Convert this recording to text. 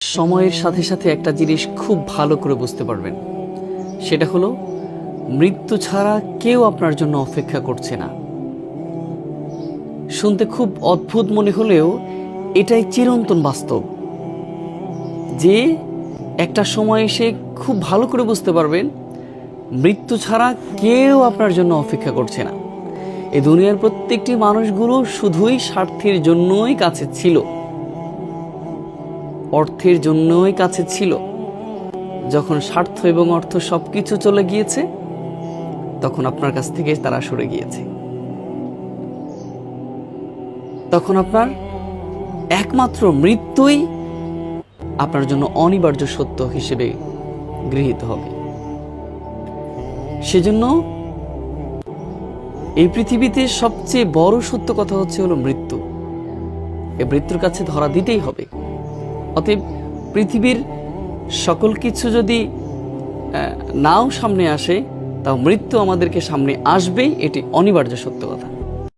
সময়ের সাথে সাথে একটা জিনিস খুব ভালো করে বুঝতে পারবেন, সেটা হলো মৃত্যু ছাড়া কেউ আপনার জন্য অপেক্ষা করছে না। শুনতে খুব অদ্ভুত মনে হলেও এটাই চিরন্তন বাস্তব, যে একটা সময় এসে খুব ভালো করে বুঝতে পারবেন মৃত্যু ছাড়া কেউ আপনার জন্য অপেক্ষা করছে না। এই দুনিয়ার প্রত্যেকটি মানুষগুলো শুধুই স্বার্থের জন্যই কাছে ছিল, অর্থের জন্যই কাছে ছিল। যখন স্বার্থ এবং অর্থ সবকিছু চলে গিয়েছে, তখন আপনার কাছ থেকে তারা সরে গিয়েছে। তখন আপনার একমাত্র মৃত্যুই আপনার জন্য অনিবার্য সত্য হিসেবে গৃহীত হবে। সেজন্য এই পৃথিবীতে সবচেয়ে বড় সত্য কথা হলো মৃত্যু। এই মৃত্যুর কাছে ধরা দিতেই হবে। অতএব পৃথিবীর সকল কিছু যদি নাও সামনে আসে, তাও মৃত্যু আমাদেরকে সামনে আসবেই, এটি অনিবার্য সত্য কথা।